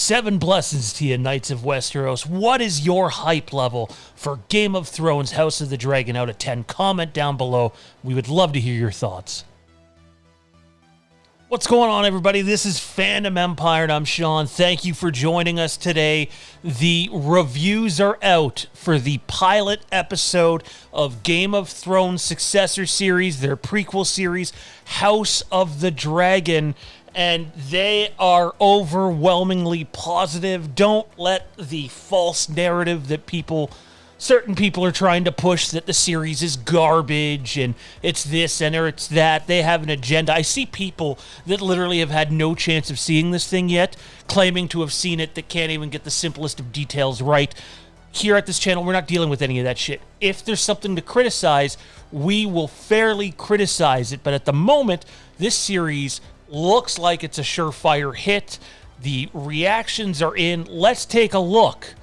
Seven blessings to you, Knights of Westeros. What is your hype level for Game of Thrones House of the Dragon out of 10? Comment down below. We would love to hear your thoughts. What's going on, everybody? This is Fandom Empire, and I'm Sean. Thank you for joining us today. The reviews are out for the pilot episode of Game of Thrones successor series, their prequel series, House of the Dragon, and they are overwhelmingly positive. Don't let the false narrative that certain people are trying to push that the series is garbage and it's this and or it's that. They have an agenda. I see people that literally have had no chance of seeing this thing yet, claiming to have seen it, that can't even get the simplest of details right. Here at this channel, we're not dealing with any of that shit. If there's something to criticize, we will fairly criticize it. But at the moment, this series looks like it's a surefire hit. The reactions are in. Let's take a look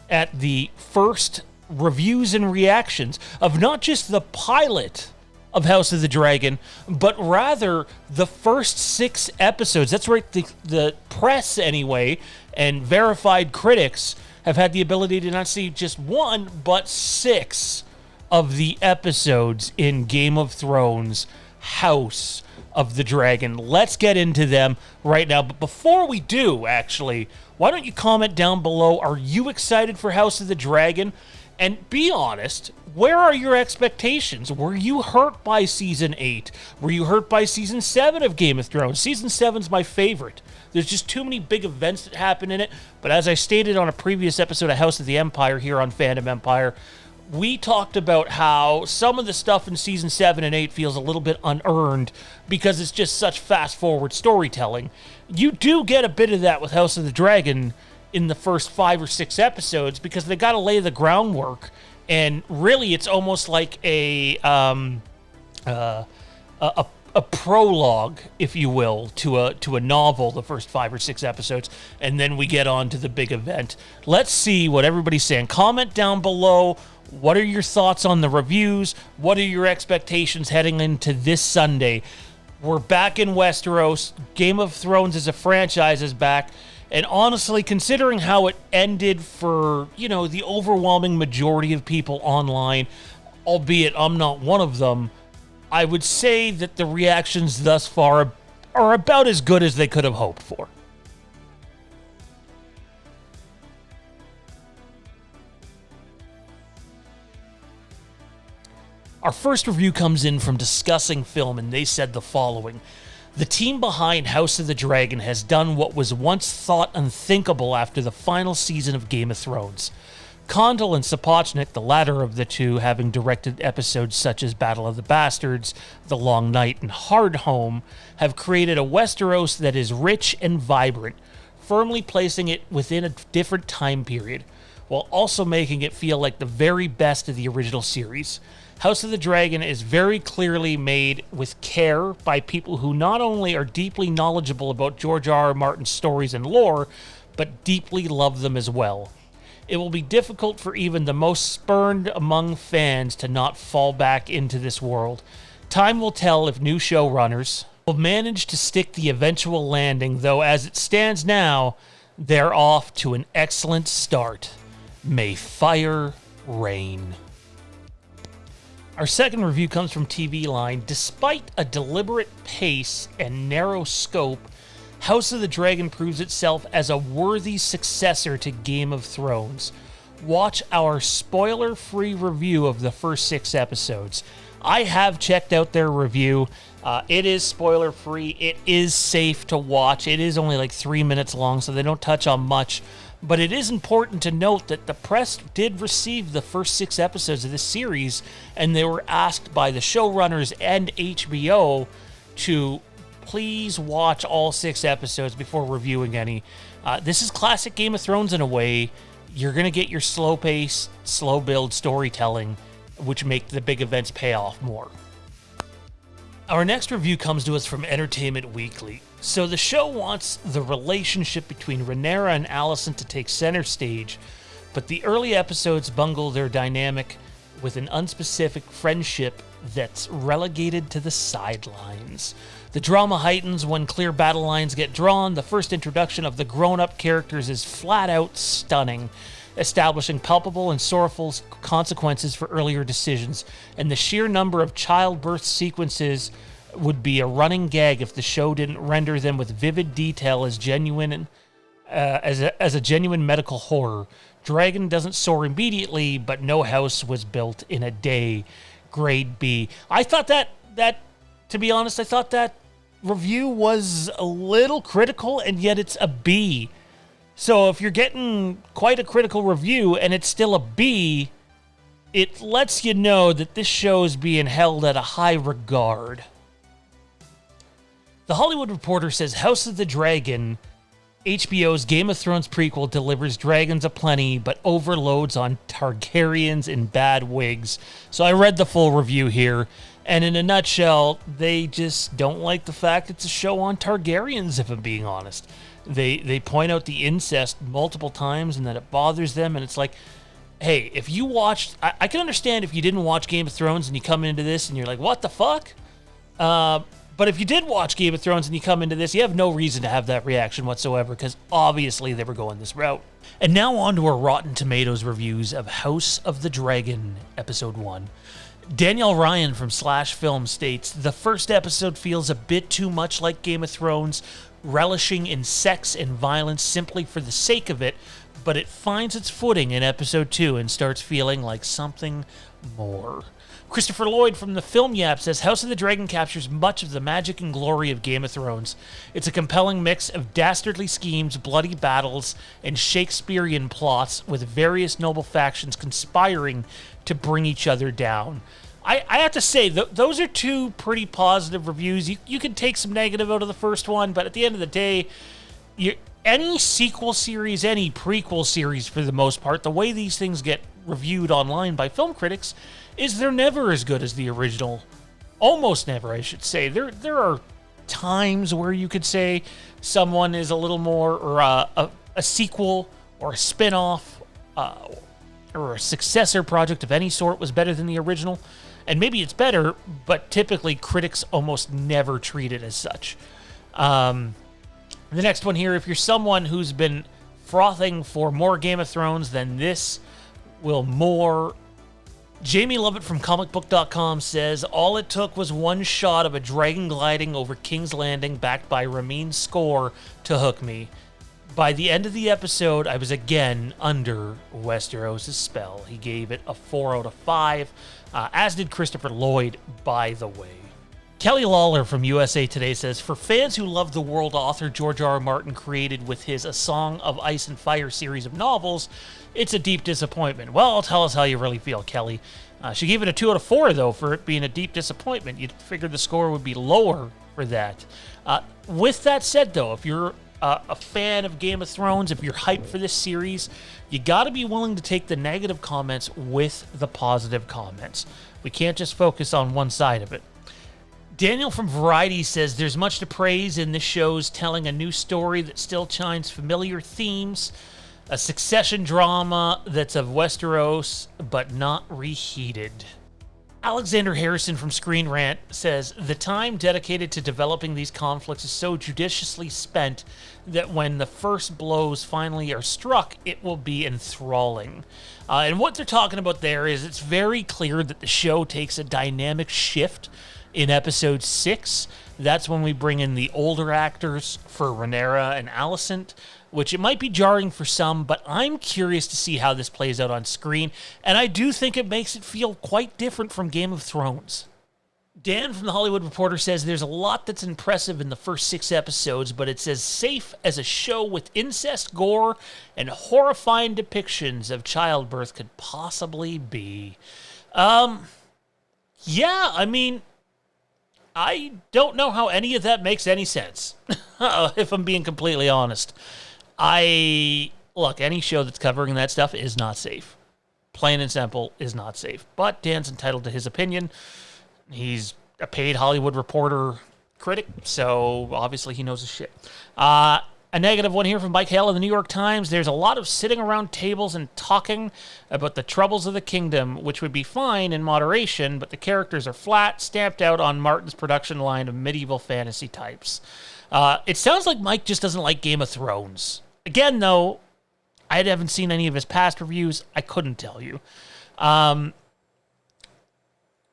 at the first reviews and reactions of not just the pilot of House of the Dragon, but rather the first 6 episodes. That's right, the press anyway, and verified critics have had the ability to not see just 1, but 6 of the episodes in Game of Thrones House of the Dragon. Let's get into them right now. But before we do, actually, why don't you comment down below, are you excited for House of the Dragon? And be honest, where are your expectations? Were you hurt by Season 8? Were you hurt by Season 7 of Game of Thrones? Season 7's my favorite. There's just too many big events that happen in it. But as I stated on a previous episode of House of the Empire here on Fandom Empire, we talked about how some of the stuff in Season 7 and 8 feels a little bit unearned because it's just such fast-forward storytelling. You do get a bit of that with House of the Dragon in the first 5 or 6 episodes because they got to lay the groundwork, and really it's almost like a prologue, if you will, to a novel, the first 5 or 6 episodes, and then we get on to the big event. Let's see what everybody's saying. Comment down below. What are your thoughts on the reviews? What are your expectations heading into this Sunday? We're back in Westeros. Game of Thrones as a franchise is back. And honestly, considering how it ended for, the overwhelming majority of people online, albeit I'm not one of them, I would say that the reactions thus far are about as good as they could have hoped for. Our first review comes in from Discussing Film, and they said the following: the team behind House of the Dragon has done what was once thought unthinkable after the final season of Game of Thrones. Condal and Sapochnik, the latter of the two, having directed episodes such as Battle of the Bastards, The Long Night, and Hardhome, have created a Westeros that is rich and vibrant, firmly placing it within a different time period, while also making it feel like the very best of the original series. House of the Dragon is very clearly made with care by people who not only are deeply knowledgeable about George R.R. Martin's stories and lore, but deeply love them as well. It will be difficult for even the most spurned among fans to not fall back into this world. Time will tell if new showrunners will manage to stick the eventual landing, though as it stands now, they're off to an excellent start. May fire reign. Our second review comes from TV Line. Despite a deliberate pace and narrow scope, House of the Dragon proves itself as a worthy successor to Game of Thrones. Watch our spoiler-free review of the first 6 episodes. I have checked out their review. It is spoiler-free. It is safe to watch. It is only like 3 minutes long, so they don't touch on much. But it is important to note that the press did receive the first 6 episodes of this series, and they were asked by the showrunners and HBO to please watch all 6 episodes before reviewing any. This is classic Game of Thrones in a way. You're going to get your slow pace, slow build storytelling, which make the big events pay off more. Our next review comes to us from Entertainment Weekly. So the show wants the relationship between Rhaenyra and Alicent to take center stage, but the early episodes bungle their dynamic with an unspecific friendship that's relegated to the sidelines. The drama heightens when clear battle lines get drawn. The first introduction of the grown-up characters is flat out stunning, establishing palpable and sorrowful consequences for earlier decisions, and the sheer number of childbirth sequences would be a running gag if the show didn't render them with vivid detail as genuine as a genuine medical horror. Dragon doesn't soar immediately, but no house was built in a day. Grade B. I thought that to be honest, I thought that review was a little critical, and yet it's a B. So if you're getting quite a critical review and it's still a B, it lets you know that this show is being held at a high regard. The Hollywood Reporter says House of the Dragon, HBO's Game of Thrones prequel, delivers dragons aplenty, but overloads on Targaryens in bad wigs. So I read the full review here, and in a nutshell, they just don't like the fact it's a show on Targaryens, if I'm being honest. They point out the incest multiple times and that it bothers them, and it's like, hey, if you watched... I can understand if you didn't watch Game of Thrones and you come into this and you're like, what the fuck? But if you did watch Game of Thrones and you come into this, you have no reason to have that reaction whatsoever, because obviously they were going this route. And now on to our Rotten Tomatoes reviews of House of the Dragon, Episode 1. Danielle Ryan from Slash Film states, the first episode feels a bit too much like Game of Thrones, relishing in sex and violence simply for the sake of it, but it finds its footing in Episode 2 and starts feeling like something more. Christopher Lloyd from the Film Yap says, House of the Dragon captures much of the magic and glory of Game of Thrones. It's a compelling mix of dastardly schemes, bloody battles, and Shakespearean plots, with various noble factions conspiring to bring each other down. I have to say, those are two pretty positive reviews. You can take some negative out of the first one, but at the end of the day, any sequel series, any prequel series for the most part, the way these things get reviewed online by film critics is they're never as good as the original. Almost never, I should say. There are times where you could say someone is a little more, or a sequel or a spin-off or a successor project of any sort was better than the original. And maybe it's better, but typically critics almost never treat it as such. The next one here, if you're someone who's been frothing for more Game of Thrones, then this will more. Jamie Lovett from comicbook.com says, all it took was one shot of a dragon gliding over King's Landing backed by Ramin's score to hook me. By the end of the episode, I was again under Westeros' spell. He gave it a 4 out of 5, as did Christopher Lloyd, by the way. Kelly Lawler from USA Today says, for fans who love the world author George R. R. Martin created with his A Song of Ice and Fire series of novels, it's a deep disappointment. Well, tell us how you really feel, Kelly. She gave it a 2 out of 4, though, for it being a deep disappointment. You'd figure the score would be lower for that. With that said, though, if you're a fan of Game of Thrones, if you're hyped for this series, you got to be willing to take the negative comments with the positive comments. We can't just focus on one side of it. Daniel from Variety says, there's much to praise in this show's telling a new story that still chimes familiar themes, a succession drama that's of Westeros, but not reheated. Alexander Harrison from Screen Rant says, the time dedicated to developing these conflicts is so judiciously spent that when the first blows finally are struck, it will be enthralling. And what they're talking about there is it's very clear that the show takes a dynamic shift in episode 6. That's when we bring in the older actors for Rhaenyra and Alicent, which it might be jarring for some, but I'm curious to see how this plays out on screen, and I do think it makes it feel quite different from Game of Thrones. Dan from The Hollywood Reporter says there's a lot that's impressive in the first 6 episodes, but it's as safe as a show with incest, gore, and horrifying depictions of childbirth could possibly be. Yeah, I mean, I don't know how any of that makes any sense, if I'm being completely honest. Look, any show that's covering that stuff is not safe. Plain and simple, is not safe. But Dan's entitled to his opinion. He's a paid Hollywood Reporter critic, so obviously he knows his shit. As A negative one here from Mike Hale of the New York Times. There's a lot of sitting around tables and talking about the troubles of the kingdom, which would be fine in moderation, but the characters are flat, stamped out on Martin's production line of medieval fantasy types. It sounds like Mike just doesn't like Game of Thrones. Again, though, I haven't seen any of his past reviews. I couldn't tell you.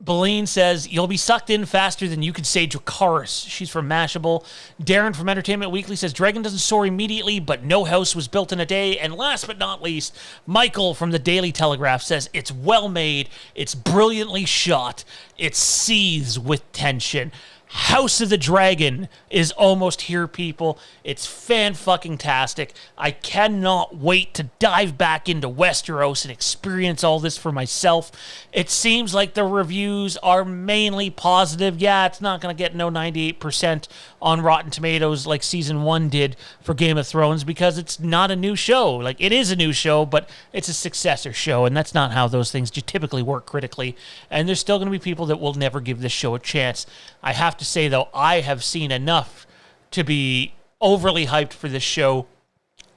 Beline says, you'll be sucked in faster than you could say Dracarys. She's from Mashable. Darren from Entertainment Weekly says, Dragon doesn't soar immediately, but no house was built in a day. And last but not least, Michael from the Daily Telegraph says, it's well made, it's brilliantly shot, it seethes with tension. House of the Dragon is almost here, people. It's fan-fucking-tastic. I cannot wait to dive back into Westeros and experience all this for myself. It seems like the reviews are mainly positive. Yeah, it's not going to get no 98% on Rotten Tomatoes like Season 1 did for Game of Thrones because it's not a new show. Like, it is a new show, but it's a successor show, and that's not how those things typically work critically. And there's still going to be people that will never give this show a chance. I have to say, though, I have seen enough to be overly hyped for this show.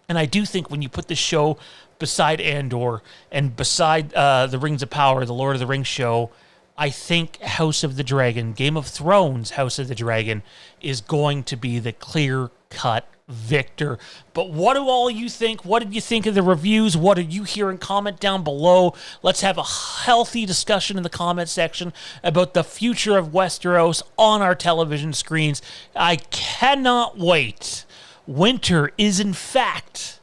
And I do think when you put this show beside Andor and beside the Rings of Power, the Lord of the Rings show, I think House of the Dragon, Game of Thrones House of the Dragon, is going to be the clear-cut victor. But what do all you think? What did you think of the reviews? What are you hearing? Comment down below. Let's have a healthy discussion in the comment section about the future of Westeros on our television screens. I cannot wait. Winter is in fact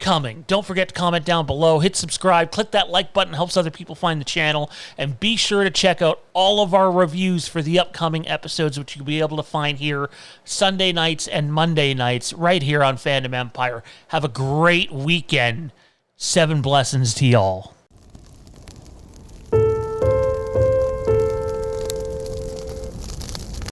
coming. Don't forget to comment down below, hit subscribe, click that like button, helps other people find the channel, and be sure to check out all of our reviews for the upcoming episodes, which you'll be able to find here Sunday nights and Monday nights right here on Fandom Empire. Have a great weekend. 7 blessings to y'all.